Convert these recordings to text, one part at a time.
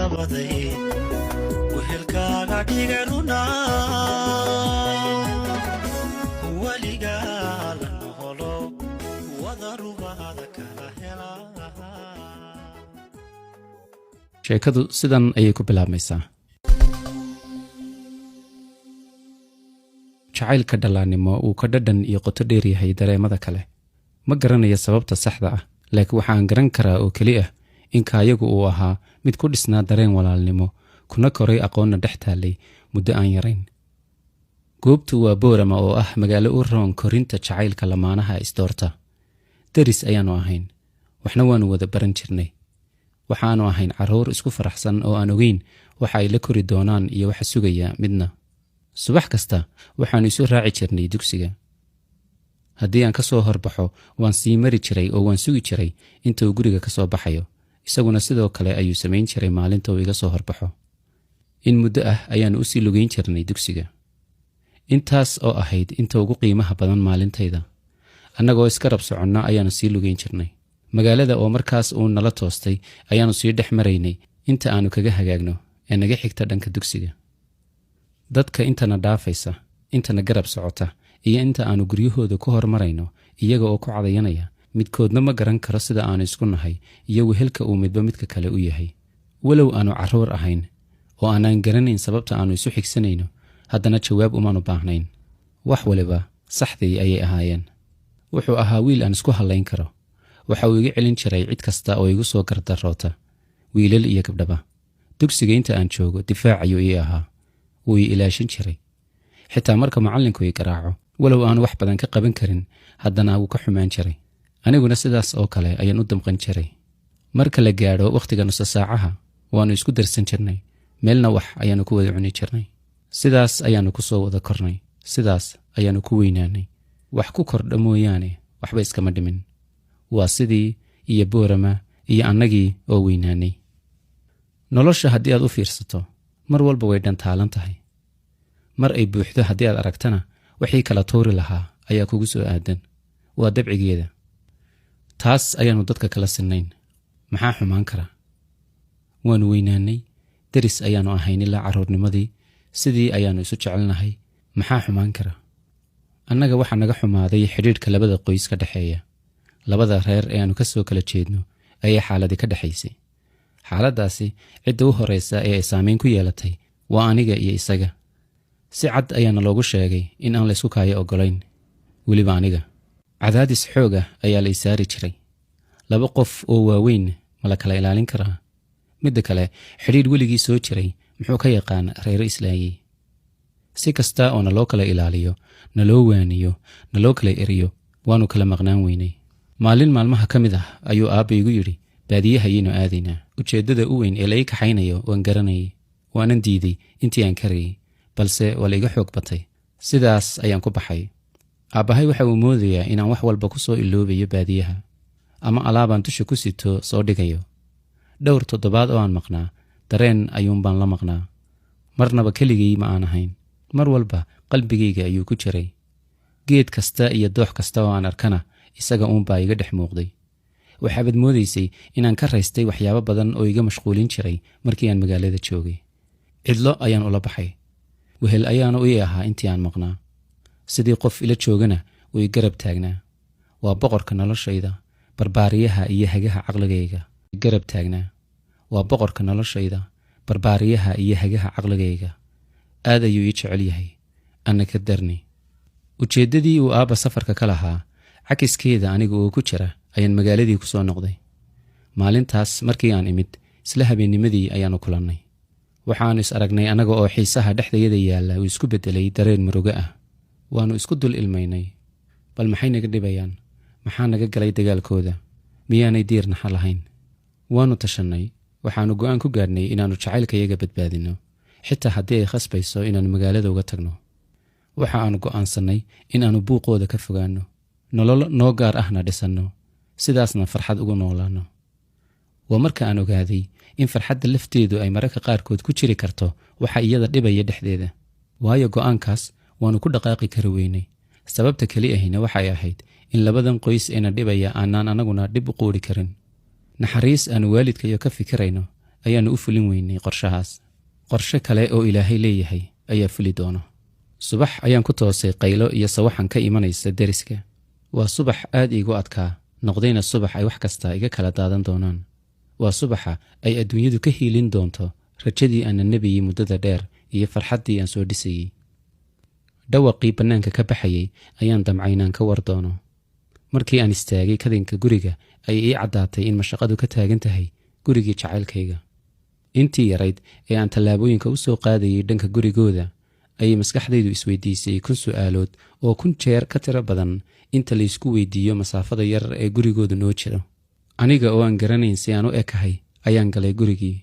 nabaday wehelkaaga dhigaruna waligaa la noqolo wadarubaada kala hela. sheekadu sidan ayay ku bilaabmaysaa. jacaylka dhallaannimo uu ka dhadhan iyo qoto dheer yahay dareemada kale. ma garanayo sababta saxda ah, laakiin waxaan garan karaa oo keli ah in kaayagu uu ahaa mid ku dhisnaa dareen walaalnimo, kuna koray aqoonna dhex taallay muddo aan yarayn. goobtu waa Boorama oo ah magaalo u roon korinta jacaylka lamaanaha isdoorta. daris ayaannu ahayn, waxna waannu wada baran jirnay. waxaannu ahayn carruur isku faraxsan oo aan ogeyn waxa ay la kori doonaan iyo waxa sugaya midna. subax kasta waxaannu isu raaci jirnay dugsiga. haddii aan ka soo horbaxo waan sii mari jiray oo waan sugi jiray inta uu guriga ka soo baxayo. isaguna sidoo kale ayuu samayn jiray maalinta uu iga soo horbaxo. in muddo ah ayaannu u sii lugayn jirnay dugsiga. intaas oo ahayd inta ugu qiimaha badan maalintayda. annagoo iska rab soconna ayaannu sii lugayn jirnay. magaalada oo markaas uu nala toostay ayaannu sii dhex maraynay inta aannu kaga hagaagno ee naga xigta dhanka dugsiga. dadka intana dhaafaysa, intana garab socota, iyo inta aannu guryahooda ku hormarayno iyaga oo ku cadayanaya, midkoodna ma garan karo sida aannu isku nahay iyo wehelka uu midba midka kale u yahay. walow aannu carruur ahayn oo aanaan garanayn sababta aannu isu xigsanayno, haddana jawaab umaannu baahnayn. wax waliba saxdii ayay ahaayeen. wuxuu ahaa wiil aan isku hallayn karo. waxa uu iga celin jiray cid kasta oo igu soo gardaroota, wiilal iyo gabdhaba. dugsiga inta aan joogo difaac ayuu ii ahaa. wuu ii ilaashin jiray. xitaa marka macallinku ii garaaco, walow aanu wax badan ka qaban karin, haddana wuu ka xumaan jiray. aniguna sidaas oo kale ayaan u damqan jiray. marka la gaadho wakhtiga nusa saacaha waannu isku darsan jirnay, meelna wax ayaannu ku wada cuni jirnay. sidaas ayaannu ku soo wada kornay, sidaas ayaannu ku weynaanay. wax ku kordha mooyaane waxba iskama dhimin. waa sidii iyo Boorama iyo annagii oo weynaanay. nolosha haddii aad u fiirsato, mar walba way dhantaalan tahay. mar ay buuxdo haddii aad aragtana wixii kala tuuri lahaa ayaa kugu soo aadan. waa dabcigeeda. taas ayaannu dadka kala sinnayn. maxaa xumaan kara? waannu weynaanay, daris ayaannu ahayn ilaa carruurnimadii, sidii ayaannu isu jecelnahay. maxaa xumaan kara? annaga waxaa naga xumaaday xidhiidhka labada qoys ka dhexeeya. labada reer ee aannu ka soo kala jeedno ayay xaaladii ka dhexaysay. xaaladdaasi cidda u horraysa ee ay saamayn ku yeelatay waa aniga iyo isaga. si cad ayaana loogu sheegay in aan laysku kaayo oggolayn, weliba aniga. cadaadis xoog ah ayaa la isaari jiray. laba qof oo waaweyn ma la kala ilaalin karaa? midda kale, xidhiidh weligii soo jiray muxuu ka yaqaan reero islaayey? si kasta oo naloo kala ilaaliyo, naloo waaniyo, naloo kala eriyo, waannu kala maqnaan weynay. maalin maalmaha ka mid ah ayuu aabba igu yidhi, baadiyahayaynu aadaynaa. ujeeddada u weyn ee la ii kaxaynayo waan garanayay. waanan diiday intii aan karayay, balse waa la iga xoog batay. sidaas ayaan ku baxay. aabbahay waxa uu moodayaa inaan wax walba ku soo iloobayo baadiyaha, ama alaabaan dusha ku sito soo dhigayo. dhowr toddobaad oo aan maqnaa, dareen ayuunbaan la maqnaa. marnaba keligay ma aan ahayn. mar walba qalbigayga ayuu ku jiray. geed kasta iyo doox kasta oo aan arkana isaga uunbaa iga dhex muuqday. waxaabad moodaysay inaan ka raystay waxyaabo badan oo iga mashquulin jiray markii aan magaalada joogay. cidlo ayaan ula baxay. wehel ayaana ii ahaa intii aan maqnaa. sidii qof ila joogana uu i garab taagnaa. waa boqorka noloshayda, barbaariyaha iyo hagaha caqligayga. garab taagnaa. waa boqorka noloshayda, barbaariyaha iyo hagaha caqligayga. aad ayuu ii jecel yahay, anna ka darni. ujeeddadii uu aabba safarka ka lahaa, cakiskeeda aniga oo ku jira ayaan magaaladii ku soo noqday. maalintaas markii aan imid, isla habeennimadii ayaannu kulannay. waxaannu is aragnay annaga oo xiisaha dhexdayada yaalla uu isku beddelay dareen murugo ah. waannu isku dul ilmaynay. bal maxay naga dhibayaan? maxaa naga galay dagaalkooda? miyaanay diir naxa lahayn? waannu tashannay. waxaannu go'aan ku gaadhnay inaannu jacaylkayaga badbaadinno, xitaa haddii ay khasbayso inaannu magaalada uga tagno. waxa aannu go'aansannay in aannu buuqooda ka fogaanno, nolol noo gaar ahna dhisanno, sidaasna farxad ugu noolaanno. waa marka aan ogaaday in farxadda lafteedu ay mararka qaarkood ku jiri karto waxa iyada dhibaya dhexdeeda. waayo go'aankaas waannu ku dhaqaaqi kari weynay. sababta keli ahina waxay ahayd in labadan qoys eena dhibaya aanaan annaguna dhib u quudhi karin. naxariis aanu waalidkayo ka fikirayno ayaannu u fulin weynay qorshahaas. qorshe kale oo ilaahay leeyahay ayaa fuli doono. subax ayaan ku toosay qaylo iyo sawaxan ka imanaysa deriska. waa subax aad iigu adkaa, noqdayna subax ay wax kasta iga kala daadan doonaan. waa subaxa ay adduunyadu ka hiilin doonto rajadii aan nabiyey muddada dheer iyo farxaddii aan soo dhisayey. dhawaqii bannaanka ka baxayey ayaan damcaynaan ka war doono. markii aan istaagay kadinka guriga ayay ii caddaatay in mashaqadu ka taagan tahay gurigii jacaylkayga. intii yarayd ee aan tallaabooyinka u soo qaadayey dhanka gurigooda ayay maskaxdaydu isweydiisay 1,000 su'aalood oo 1,000 jeer ka tiro badan inta laysku weydiiyo masaafada yar ee gurigooda noo jiro. aniga oo aan garanayn si aan u ekahay ayaan galay gurigii.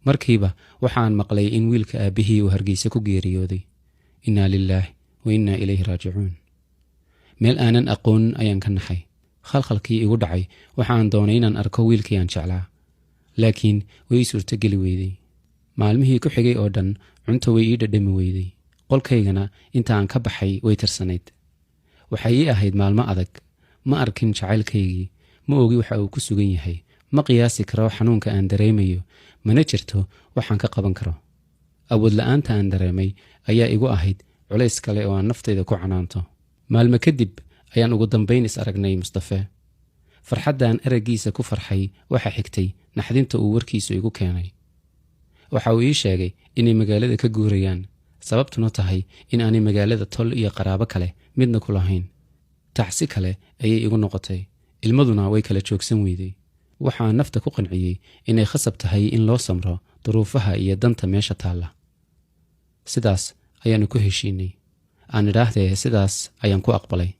markiiba waxaan maqlay in wiilka aabbihii uu Hargeysa ku geeriyooday. innaa lilaahi wa innaa ilayhi raajicuun. meel aanan aqoon ayaan ka naxay. khalkhalkii igu dhacay waxaan doonay inaan arko wiilkii aan jeclaa, laakiin way ii suurtogeli weyday. maalmihii ku xigay oo dhan cunto way ii dhadhami weyday. qolkaygana inta aan ka baxay way tirsanayd. waxay ii ahayd maalmo adag. ma arkin jacaylkaygii, ma ogi waxa uu ku sugan yahay, ma qiyaasi karo xanuunka aan dareemayo, mana jirto waxaan ka qaban karo. awood la'aanta aan dareemay ayaa igu ahayd culays kale oo aan naftayda ku canaanto. maalmo kadib ayaan ugu dambayn is aragnay Mustafe. farxaddaan eraggiisa ku farxay waxa xigtay naxdinta uu warkiisu igu keenay. waxa uu ii sheegay inay magaalada ka guurayaan, sababtuna tahay in aanay magaalada tol iyo qaraabo kale midna ku lahayn. tacsi kale ayay igu noqotay, ilmaduna way kala joogsan weyday. waxaan nafta ku qanciyey inay khasab tahay in loo samro duruufaha iyo danta meesha taalla. sidaas ayaannu ku heshiinay. aan idhaahdee sidaas ayaan ku aqbalay.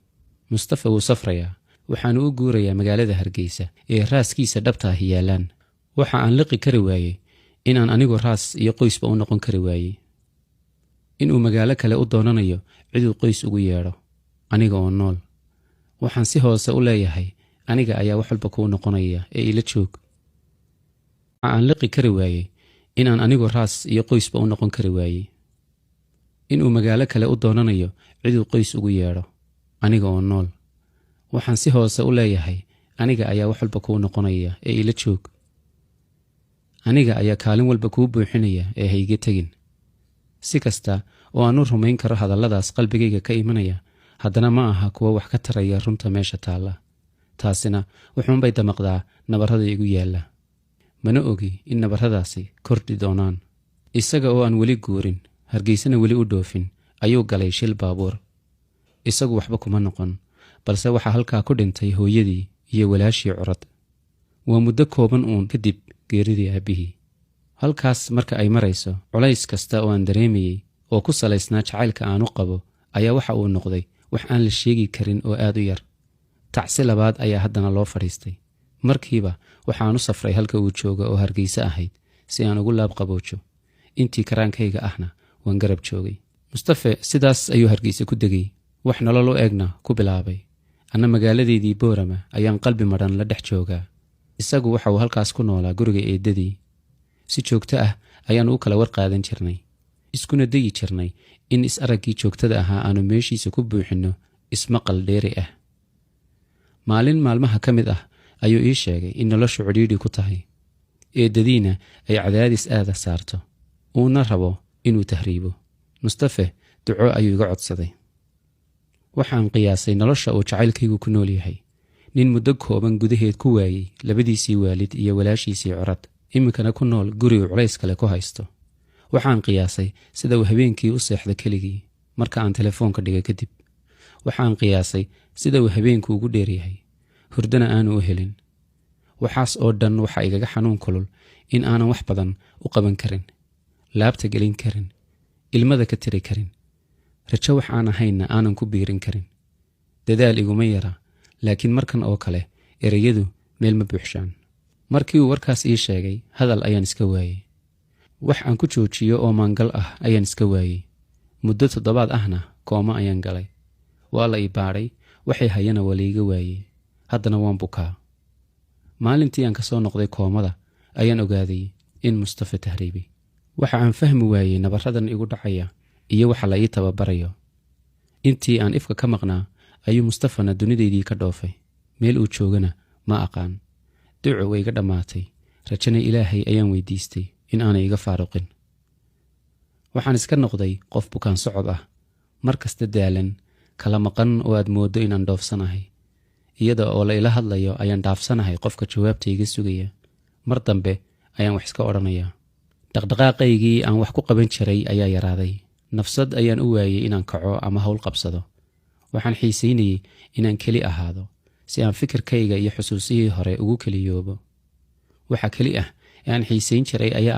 Mustafa wuu safrayaa, waxaanu u guurayaa magaalada Hargeysa ee raaskiisa dhabta ah yaalaan. waxa aan liqi kari waayey inaan anigu raas iyo qoysba u noqon kari waayey. inuu magaalo kale u doonanayo ciduu qoys ugu yeedho, aniga oo nool. waxaan si hoose u leeyahay aniga ayaa wax walba kuu noqonaya ee ila joog. waxa aan liqi kari waayey inaan anigu raas iyo qoysba u noqon kari waayey. inuu magaalo kale u doonanayo ciduu qoys ugu yeedho, aniga oo nool. waxaan si hoose u leeyahay aniga ayaa wax walba kuu noqonaya ee ila joog. aniga ayaa kaalin walba kuu buuxinaya ee hayga tegin. si kasta oo aan u rumayn karo hadalladaas qalbigayga ka imanaya, haddana ma aha kuwa wax ka taraya runta meesha taalla. taasina wuxuunbay damaqdaa nabarrada igu yaalla. mana ogi in nabarradaasi kordhi doonaan. isaga oo aan weli guurin, Hargeysana weli u dhoofin, ayuu galay shil baabuur. isagu waxba kuma noqon, balse waxaa halkaa ku dhintay hooyadii iyo walaashii curad. waa muddo kooban uun kadib geeridii aabbihii. halkaas marka ay marayso, culays kasta oo aan dareemayey oo ku salaysnaa jacaylka aan u qabo ayaa waxa uu noqday wax aan la sheegi karin oo aad u yar. tacsi labaad ayaa haddana loo fadhiistay. markiiba waxaan u safray halka uu jooga oo Hargeysa ahayd si aan ugu laab qaboojo. intii karaankayga ahna waan garab joogay. Mustafe sidaas ayuu Hargeysa ku degay, wax nolol u eegna ku bilaabay. anna magaaladeydii Boorama ayaan qalbi madhan la dhex joogaa. isagu waxa uu halkaas ku noolaa guriga eedadii. si joogto ah ayaan u kala war qaadan jirnay, iskuna dayi jirnay in is-araggii joogtada ahaa aanu meeshiisa ku buuxinno ismaqal dheeri ah. maalin maalmaha ka mid ah ayuu ii sheegay in noloshu cidhiidhi ku tahay, eedadiina ay cadaadis aada saarto, uuna rabo inuu tahriibo. Mustafe duco ayuu iga codsaday. waxaan qiyaasay nolosha uu jacaylkaygu ku nool yahay. nin muddo kooban gudaheed ku waayey labadiisii waalid iyo walaashiisii curad, iminkana ku nool guri uu culays kale ku haysto. waxaan qiyaasay sida uu habeenkii u seexda keligii marka aan telefoonka dhigay kadib. waxaan qiyaasay sida uu habeenku ugu dheeryahay, hurdana aanu u helin. waxaas oo dhan waxa igaga xanuun kulul in aanan wax badan u qaban karin, laabta gelin karin, ilmada ka tiri karin, rajo wax aan ahaynna aanan ku biirin karin. dadaal iguma yara, laakiin markan oo kale ereyadu meel ma buuxshaan. markii uu warkaas ii sheegay, hadal ayaan iska waayey. wax aan ku joojiyo oo maangal ah ayaan iska waayey. muddo 7 ahna kooma ayaan galay. waa la ii baadhay, waxay hayana waa laiga waayey. haddana waan bukaa. maalintii aan ka soo noqday koomada ayaan ogaaday in Mustafe tahriibay. waxa aan fahmi waayey nabarradan igu dhacaya iyo waxa la ii tababarayo. intii aan ifka ka maqnaa ayuu Mustafana dunidaydii ka dhoofay. meel uu joogana ma aqaan. duco way iga dhammaatay, rajana ilaahay ayaan weydiistay in aanay iga faaruqin. waxaan iska noqday qof bukaan socod ah, mar kasta daalan, kala maqan oo aad mooddo inaan dhoofsanahay. iyada oo la ila hadlayo ayaan dhaafsanahay qofka jawaabta iga sugaya. mar dambe ayaan wax iska odhanayaa. dhaqdhaqaaqaygii aan wax ku qaban jiray ayaa yaraaday. nafsad ayaan u waayey inaan kaco ama hawl qabsado. waxaan xiisaynayey inaan keli ahaado, si aan fikirkayga iyo xusuusihii hore ugu keliyoobo. waxa keli ah ee aan xiisayn jiray ayaa ah